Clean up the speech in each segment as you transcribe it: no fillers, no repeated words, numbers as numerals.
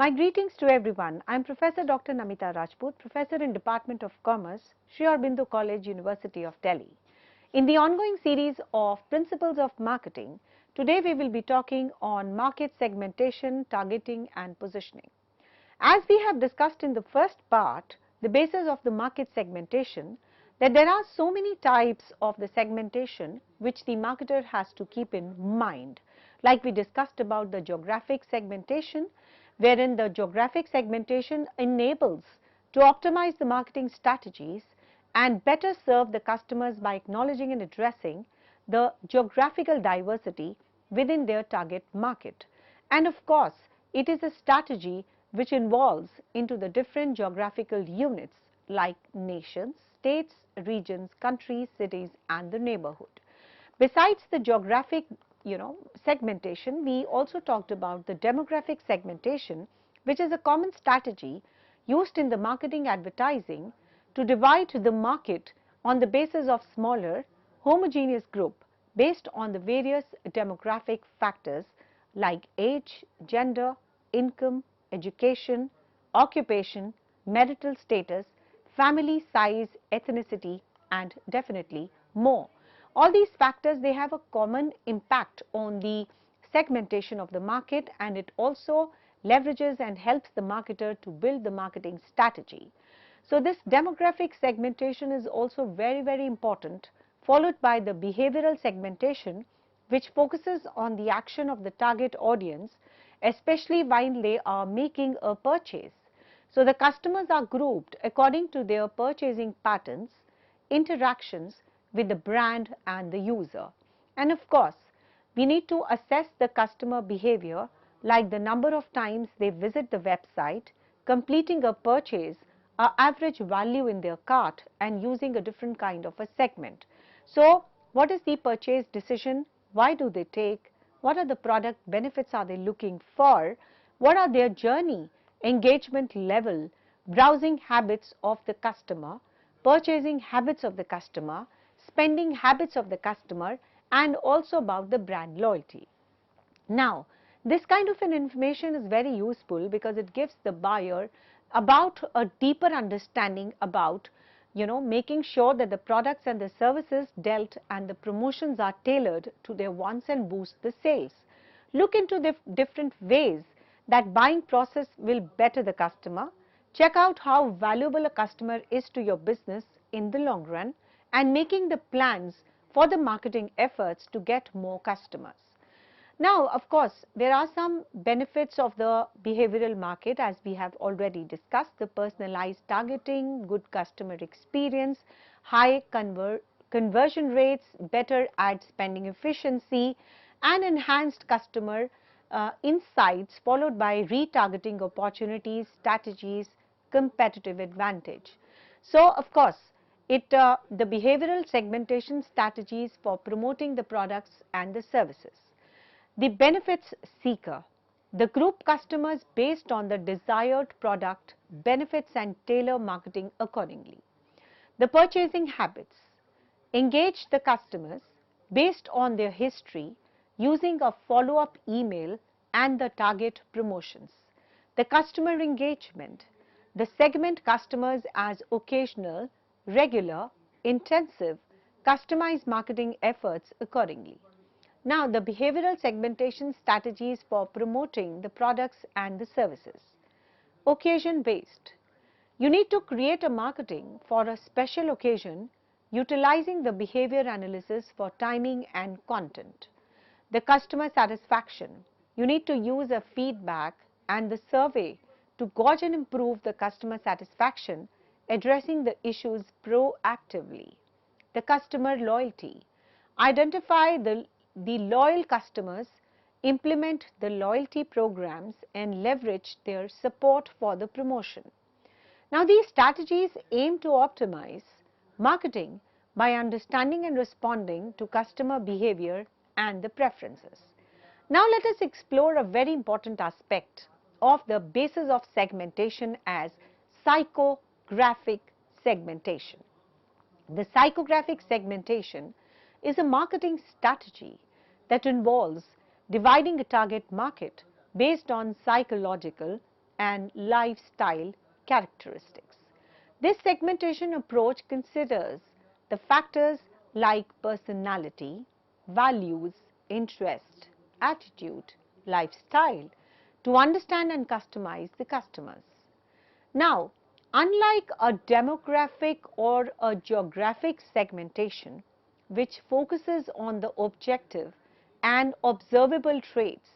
My greetings to everyone. I am Professor Dr. Namita Rajput, Professor in Department of Commerce, Sri Aurobindo College, University of Delhi. In the ongoing series of Principles of Marketing, today we will be talking on market segmentation, targeting and positioning. As we have discussed in the first part, the basis of the market segmentation, that there are so many types of the segmentation which the marketer has to keep in mind. Like we discussed about the geographic segmentation, wherein the geographic segmentation enables to optimize the marketing strategies and better serve the customers by acknowledging and addressing the geographical diversity within their target market. And of course, it is a strategy which involves into the different geographical units like nations, states, regions, countries, cities and the neighborhood. Besides the geographic segmentation, we also talked about the demographic segmentation, which is a common strategy used in the marketing advertising to divide the market on the basis of smaller homogeneous group based on the various demographic factors like age, gender, income, education, occupation, marital status, family size, ethnicity and definitely more. All these factors, they have a common impact on the segmentation of the market, and it also leverages and helps the marketer to build the marketing strategy. So this demographic segmentation is also very important, followed by the behavioral segmentation, which focuses on the action of the target audience, especially while they are making a purchase. So the customers are grouped according to their purchasing patterns, interactions with the brand and the user. And of course, we need to assess the customer behavior like the number of times they visit the website, completing a purchase, average value in their cart and using a different kind of a segment. So what is the purchase decision? Why do they take? What are the product benefits are they looking for? What are their journey, engagement level, browsing habits of the customer, purchasing habits of the customer, spending habits of the customer and also about the brand loyalty. Now, this kind of an information is very useful because it gives the buyer about a deeper understanding about making sure that the products and the services dealt and the promotions are tailored to their wants and boost the sales. Look into the different ways that buying process will better the customer. Check out how valuable a customer is to your business in the long run and making the plans for the marketing efforts to get more customers. Now, of course, there are some benefits of the behavioral market as we have already discussed: the personalized targeting, good customer experience, high conversion rates, better ad spending efficiency and enhanced customer insights, followed by retargeting opportunities, strategies, competitive advantage. So, of course, the behavioral segmentation strategies for promoting the products and the services. The benefits seeker, the group customers based on the desired product, benefits and tailor marketing accordingly. The purchasing habits, engage the customers based on their history using a follow-up email and the target promotions. The customer engagement, the segment customers as occasional, regular, intensive, customized marketing efforts accordingly. Now, the behavioral segmentation strategies for promoting the products and the services. Occasion based. You need to create a marketing for a special occasion utilizing the behavior analysis for timing and content. The customer satisfaction. You need to use a feedback and the survey to gauge and improve the customer satisfaction, addressing the issues proactively. The customer loyalty. Identify the loyal customers, implement the loyalty programs and leverage their support for the promotion. Now, these strategies aim to optimize marketing by understanding and responding to customer behavior and the preferences. Now, let us explore a very important aspect of the basis of segmentation as psychographic segmentation. The psychographic segmentation is a marketing strategy that involves dividing a target market based on psychological and lifestyle characteristics. This segmentation approach considers the factors like personality, values, interest, attitude, lifestyle to understand and customize the customers. Now, unlike a demographic or a geographic segmentation, which focuses on the objective and observable traits,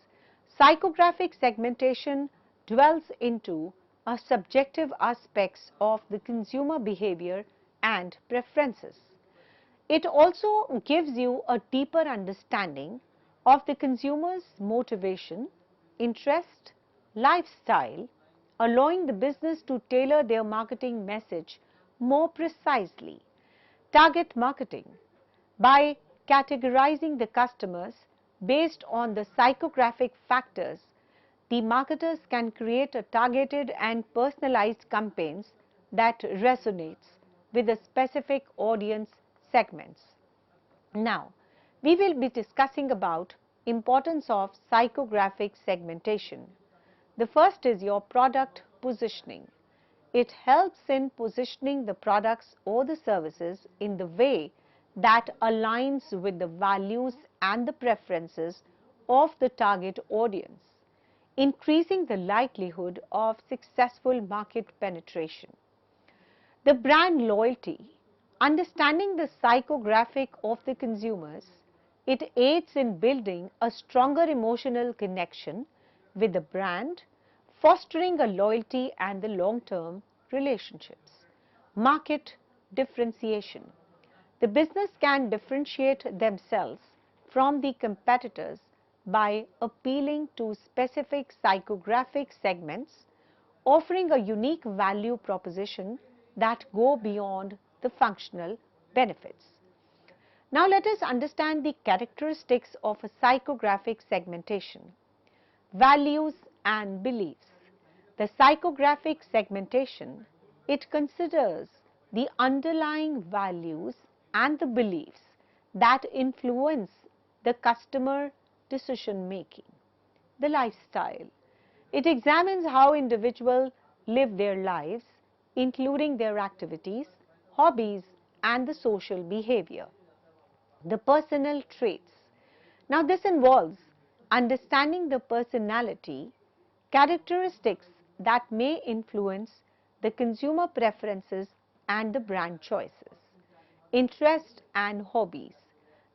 psychographic segmentation dwells into a subjective aspects of the consumer behavior and preferences. It also gives you a deeper understanding of the consumer's motivation, interest, lifestyle, allowing the business to tailor their marketing message more precisely. Target marketing. By categorizing the customers based on the psychographic factors, the marketers can create a targeted and personalized campaigns that resonates with the specific audience segments. Now, we will be discussing about importance of psychographic segmentation. The first is your product positioning. It helps in positioning the products or the services in the way that aligns with the values and the preferences of the target audience, increasing the likelihood of successful market penetration. The brand loyalty. Understanding the psychographic of the consumers, it aids in building a stronger emotional connection with the brand, fostering a loyalty and the long-term relationships. Market differentiation. The business can differentiate themselves from the competitors by appealing to specific psychographic segments, offering a unique value proposition that go beyond the functional benefits. Now let us understand the characteristics of a psychographic segmentation. Values and beliefs. The psychographic segmentation, it considers the underlying values and the beliefs that influence the customer decision making. The lifestyle. It examines how individuals live their lives, including their activities, hobbies, and the social behavior. The personal traits. Now this involves understanding the personality, characteristics that may influence the consumer preferences and the brand choices. Interest and hobbies.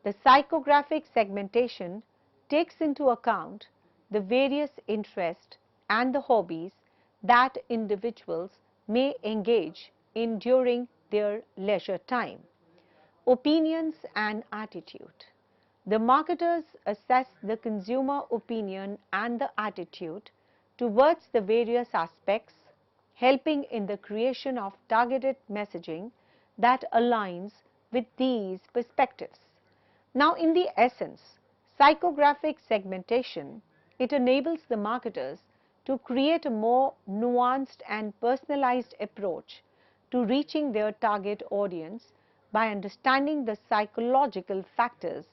The psychographic segmentation takes into account the various interests and the hobbies that individuals may engage in during their leisure time. Opinions and attitude. The marketers assess the consumer opinion and the attitude towards the various aspects, helping in the creation of targeted messaging that aligns with these perspectives. Now, in the essence, psychographic segmentation, it enables the marketers to create a more nuanced and personalized approach to reaching their target audience by understanding the psychological factors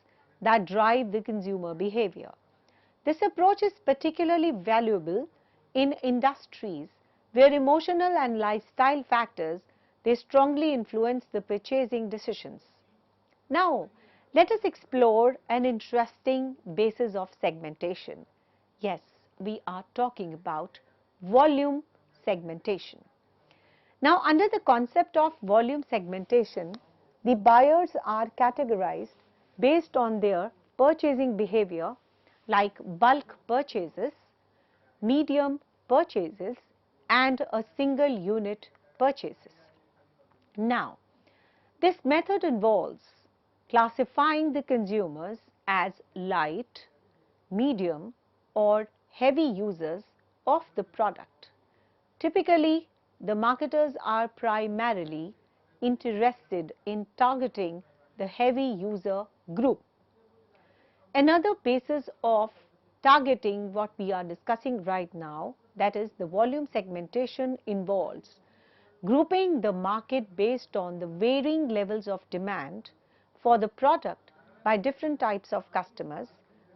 that drive the consumer behavior. This approach is particularly valuable in industries where emotional and lifestyle factors, they strongly influence the purchasing decisions. Now, let us explore an interesting basis of segmentation. Yes, we are talking about volume segmentation. Now, under the concept of volume segmentation, the buyers are categorized based on their purchasing behavior like bulk purchases, medium purchases, and a single unit purchases. Now, this method involves classifying the consumers as light, medium, or heavy users of the product. Typically, the marketers are primarily interested in targeting the heavy user group. Another basis of targeting what we are discussing right now, that is the volume segmentation, involves grouping the market based on the varying levels of demand for the product by different types of customers,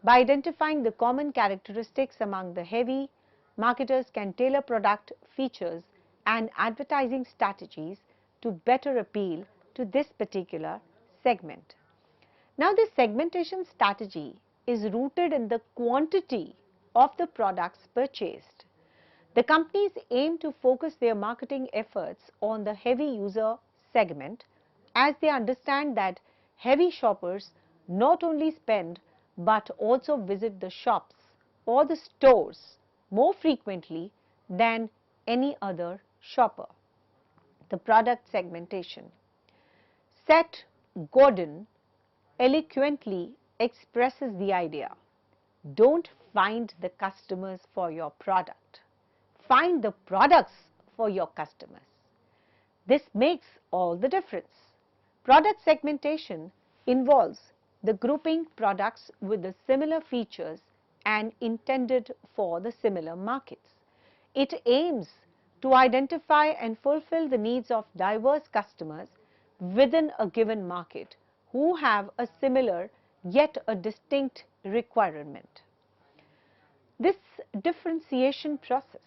by identifying the common characteristics among the heavy marketers can tailor product features and advertising strategies to better appeal to this particular segment. Now, this segmentation strategy is rooted in the quantity of the products purchased. The companies aim to focus their marketing efforts on the heavy user segment, as they understand that heavy shoppers not only spend but also visit the shops or the stores more frequently than any other shopper. The product segmentation. Seth Godin eloquently expresses the idea: don't find the customers for your product, find the products for your customers. This makes all the difference. Product segmentation involves the grouping products with the similar features and intended for the similar markets. It aims to identify and fulfill the needs of diverse customers within a given market who have a similar yet a distinct requirement. This differentiation process,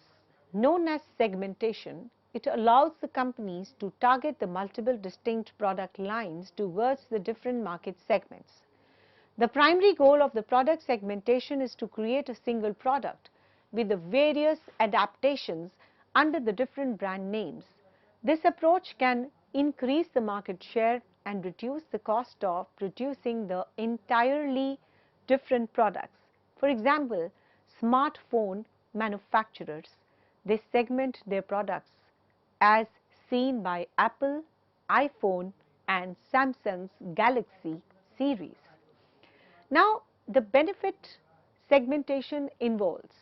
known as segmentation, it allows the companies to target the multiple distinct product lines towards the different market segments. The primary goal of the product segmentation is to create a single product with the various adaptations under the different brand names. This approach can increase the market share and reduce the cost of producing the entirely different products. For example, smartphone manufacturers, they segment their products as seen by Apple, iPhone and Samsung's Galaxy series. Now, the benefit segmentation involves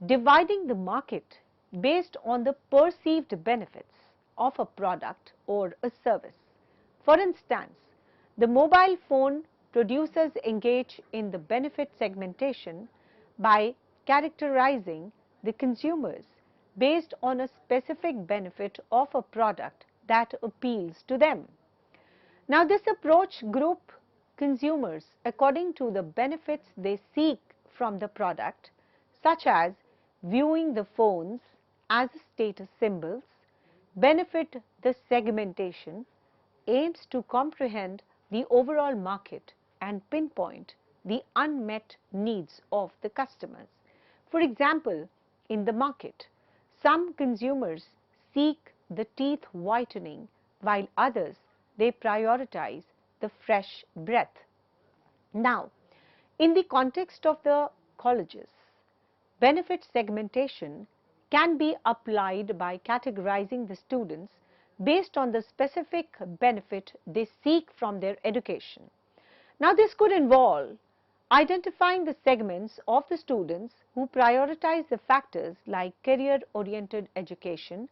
dividing the market based on the perceived benefits of a product or a service. For instance, the mobile phone producers engage in the benefit segmentation by characterizing the consumers based on a specific benefit of a product that appeals to them. Now, this approach groups consumers according to the benefits they seek from the product, such as viewing the phones as status symbols. Benefit the segmentation aims to comprehend the overall market and pinpoint the unmet needs of the customers. For example, in the market, some consumers seek the teeth whitening while others, they prioritize the fresh breath. Now, in the context of the colleges, benefit segmentation can be applied by categorizing the students based on the specific benefit they seek from their education. Now, this could involve identifying the segments of the students who prioritize the factors like career-oriented education,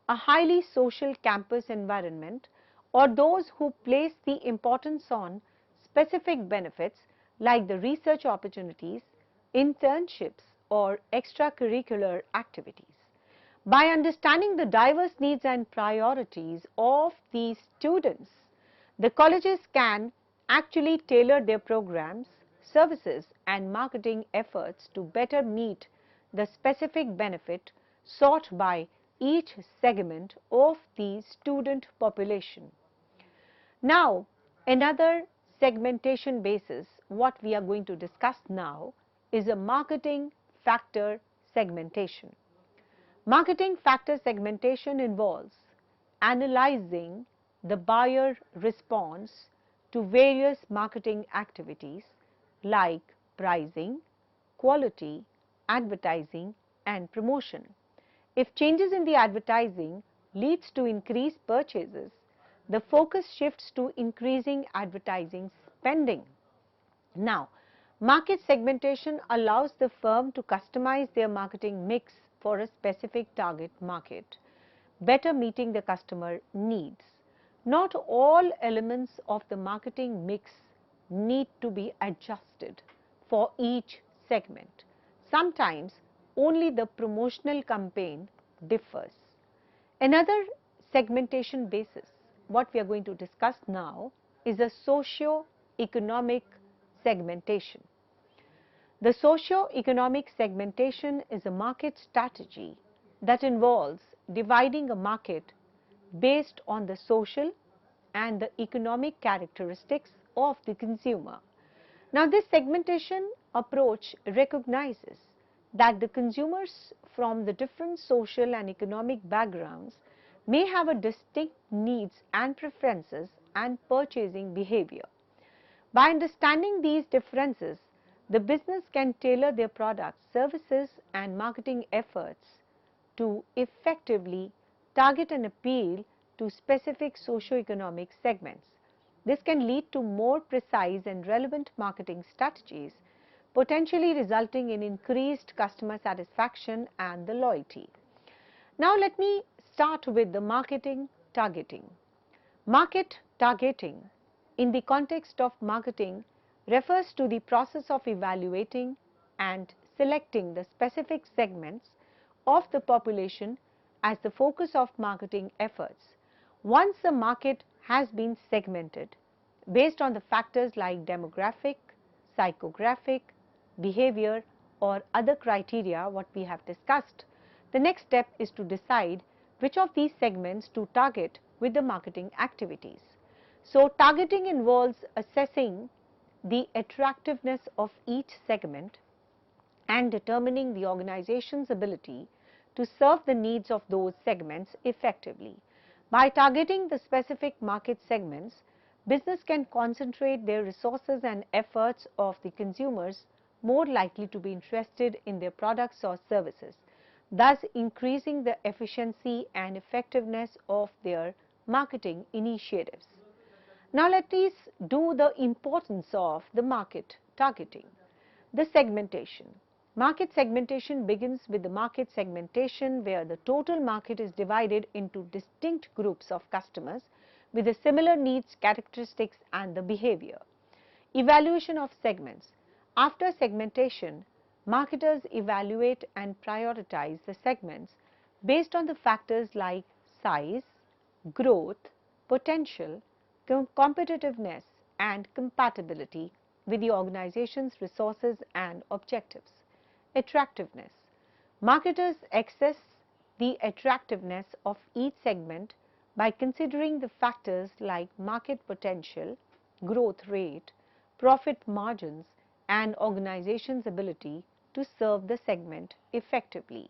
a highly social campus environment, or those who place the importance on specific benefits like the research opportunities, internships, or extracurricular activities. By understanding the diverse needs and priorities of these students, the colleges can actually tailor their programs, services, and marketing efforts to better meet the specific benefit sought by each segment of the student population. Now, another segmentation basis, what we are going to discuss now, is a marketing factor segmentation. Marketing factor segmentation involves analyzing the buyer response to various marketing activities like pricing, quality, advertising, and promotion. If changes in the advertising leads to increased purchases, the focus shifts to increasing advertising spending. Now, market segmentation allows the firm to customize their marketing mix for a specific target market, better meeting the customer needs. Not all elements of the marketing mix need to be adjusted for each segment. Sometimes only the promotional campaign differs. Another segmentation basis, what we are going to discuss now, is a socio-economic segmentation. The socio-economic segmentation is a market strategy that involves dividing a market based on the social and the economic characteristics of the consumer. Now, this segmentation approach recognizes that the consumers from the different social and economic backgrounds may have a distinct needs and preferences and purchasing behavior. By understanding these differences, the business can tailor their products, services, and marketing efforts to effectively target and appeal to specific socio-economic segments. This can lead to more precise and relevant marketing strategies, potentially resulting in increased customer satisfaction and the loyalty. Now let me start with the marketing targeting. Market targeting in the context of marketing refers to the process of evaluating and selecting the specific segments of the population as the focus of marketing efforts. Once a market has been segmented based on the factors like demographic, psychographic, behavior or other criteria what we have discussed, the next step is to decide which of these segments to target with the marketing activities. So, targeting involves assessing the attractiveness of each segment and determining the organization's ability to serve the needs of those segments effectively. By targeting the specific market segments, business can concentrate their resources and efforts of the consumers more likely to be interested in their products or services, thus increasing the efficiency and effectiveness of their marketing initiatives. Now let us do the importance of the market targeting. The segmentation. Market segmentation begins with the market segmentation where the total market is divided into distinct groups of customers with the similar needs, characteristics and the behavior. Evaluation of segments. After segmentation, marketers evaluate and prioritize the segments based on the factors like size, growth, potential, competitiveness and compatibility with the organization's resources and objectives. Attractiveness. Marketers assess the attractiveness of each segment by considering the factors like market potential, growth rate, profit margins and organization's ability to serve the segment effectively.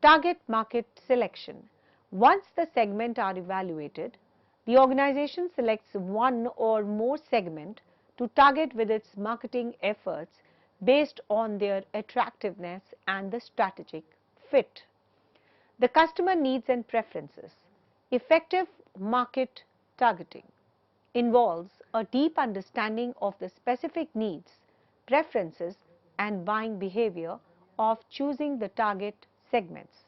Target market selection. Once the segments are evaluated, the organization selects one or more segment to target with its marketing efforts based on their attractiveness and the strategic fit. The customer needs and preferences. Effective market targeting involves a deep understanding of the specific needs, preferences and buying behavior of choosing the target segments.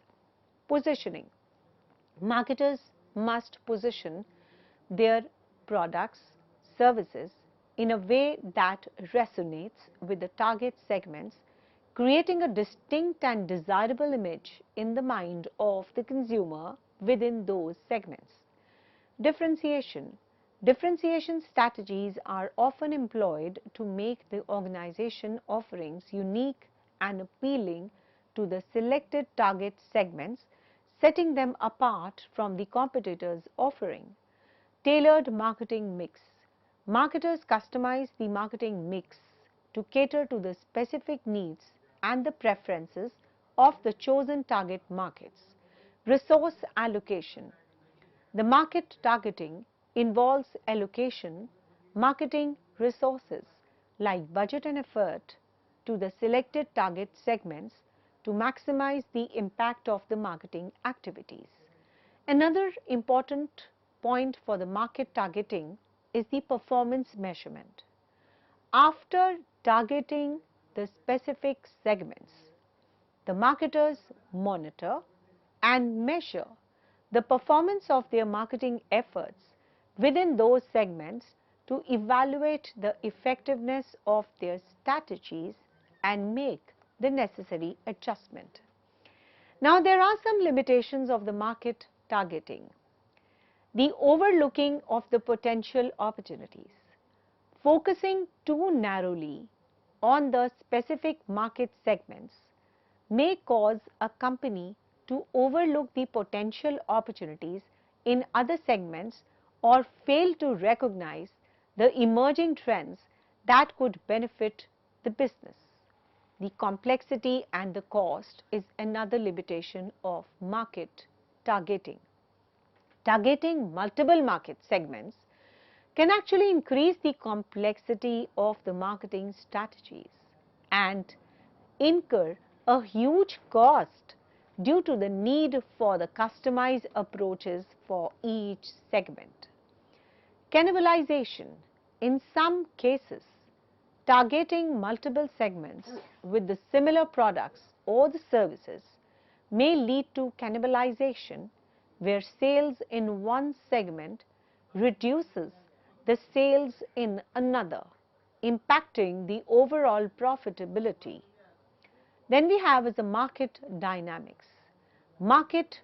Positioning. Marketers must position their products, services in a way that resonates with the target segments, creating a distinct and desirable image in the mind of the consumer within those segments. Differentiation. Differentiation strategies are often employed to make the organization offerings unique and appealing to the selected target segments, setting them apart from the competitors' offering. Tailored marketing mix. Marketers customize the marketing mix to cater to the specific needs and the preferences of the chosen target markets. Resource allocation. The market targeting involves allocation marketing resources like budget and effort to the selected target segments to maximize the impact of the marketing activities. Another important point for the market targeting is the performance measurement. After targeting the specific segments, the marketers monitor and measure the performance of their marketing efforts within those segments to evaluate the effectiveness of their strategies and make the necessary adjustment. Now, there are some limitations of the market targeting. The overlooking of the potential opportunities. Focusing too narrowly on the specific market segments may cause a company to overlook the potential opportunities in other segments or fail to recognize the emerging trends that could benefit the business. The complexity and the cost is another limitation of market targeting. Targeting multiple market segments can actually increase the complexity of the marketing strategies and incur a huge cost due to the need for the customized approaches for each segment. Cannibalization. In some cases, targeting multiple segments with the similar products or the services may lead to cannibalization, where sales in one segment reduces the sales in another, impacting the overall profitability. Then we have is the market dynamics. Market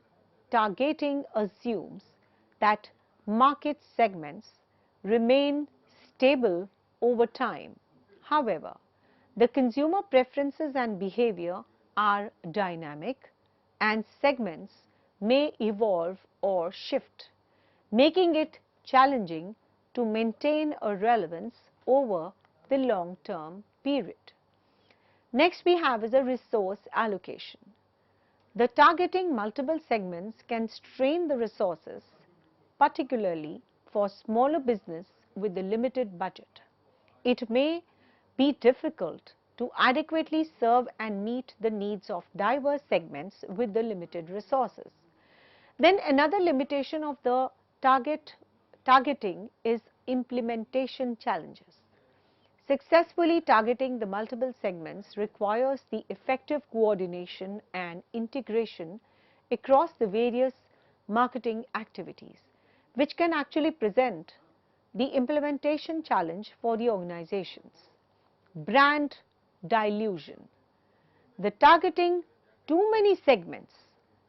targeting assumes that market segments remain stable over time. However, the consumer preferences and behavior are dynamic and segments may evolve or shift, making it challenging to maintain a relevance over the long-term period. Next we have is a resource allocation. The targeting multiple segments can strain the resources, particularly for smaller business with a limited budget. It may be difficult to adequately serve and meet the needs of diverse segments with the limited resources. Then another limitation of the targeting is implementation challenges. Successfully targeting the multiple segments requires the effective coordination and integration across the various marketing activities, which can actually present the implementation challenge for the organizations. Brand dilution. The targeting too many segments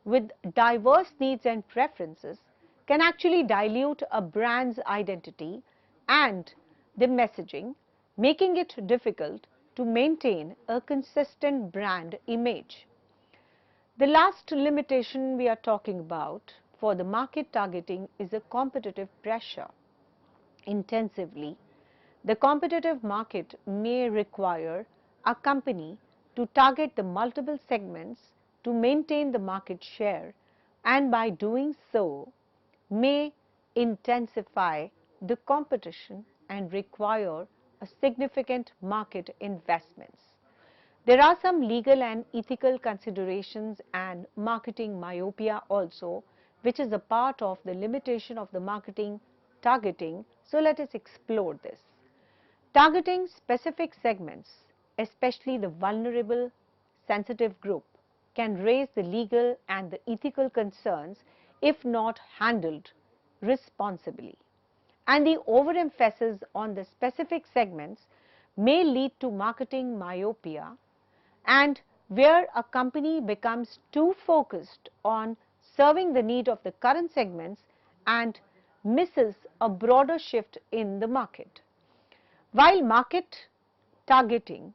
with diverse needs and preferences can actually dilute a brand's identity and the messaging, making it difficult to maintain a consistent brand image. The last limitation we are talking about for the market targeting is a competitive pressure. Intensively, the competitive market may require a company to target the multiple segments to maintain the market share, and by doing so may intensify the competition and require a significant market investments. There are some legal and ethical considerations and marketing myopia also, which is a part of the limitation of the marketing targeting. So let us explore this. Targeting specific segments, especially the vulnerable, sensitive group, can raise the legal and the ethical concerns if not handled responsibly. And the overemphasis on the specific segments may lead to marketing myopia, and where a company becomes too focused on serving the need of the current segments and misses a broader shift in the market. While market targeting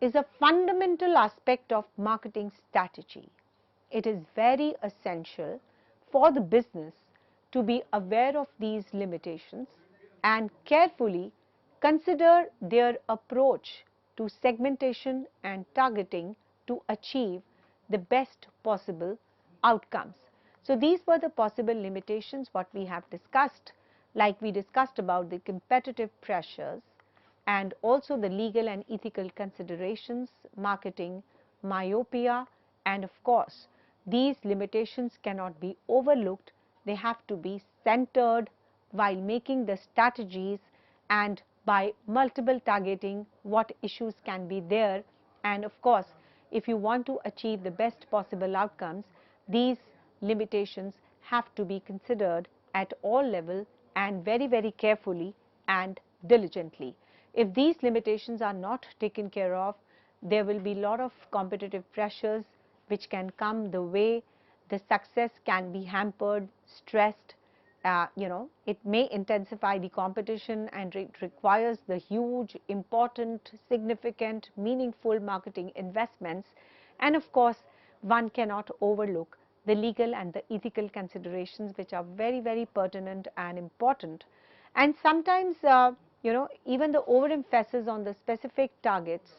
is a fundamental aspect of marketing strategy, it is very essential for the business to be aware of these limitations and carefully consider their approach to segmentation and targeting to achieve the best possible outcomes. So these were the possible limitations what we have discussed, like we discussed about the competitive pressures and also the legal and ethical considerations, marketing myopia, and of course these limitations cannot be overlooked. They have to be centered while making the strategies, and by multiple targeting what issues can be there, and of course if you want to achieve the best possible outcomes, these limitations have to be considered at all levels and very carefully and diligently. If these limitations are not taken care of, there will be a lot of competitive pressures which can come the way. The success can be hampered, stressed, it may intensify the competition, and it requires the huge, important, significant, meaningful marketing investments. And of course, one cannot overlook the legal and the ethical considerations, which are very, very pertinent and important. And sometimes, even the overemphasis on the specific targets,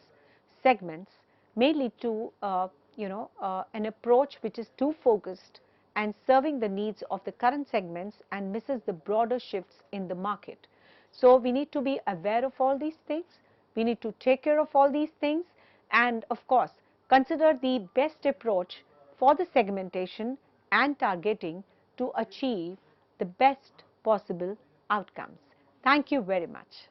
segments, may lead to, an approach which is too focused and serving the needs of the current segments and misses the broader shifts in the market. So we need to be aware of all these things. We need to take care of all these things, and of course, consider the best approach for the segmentation and targeting to achieve the best possible outcomes. Thank you very much.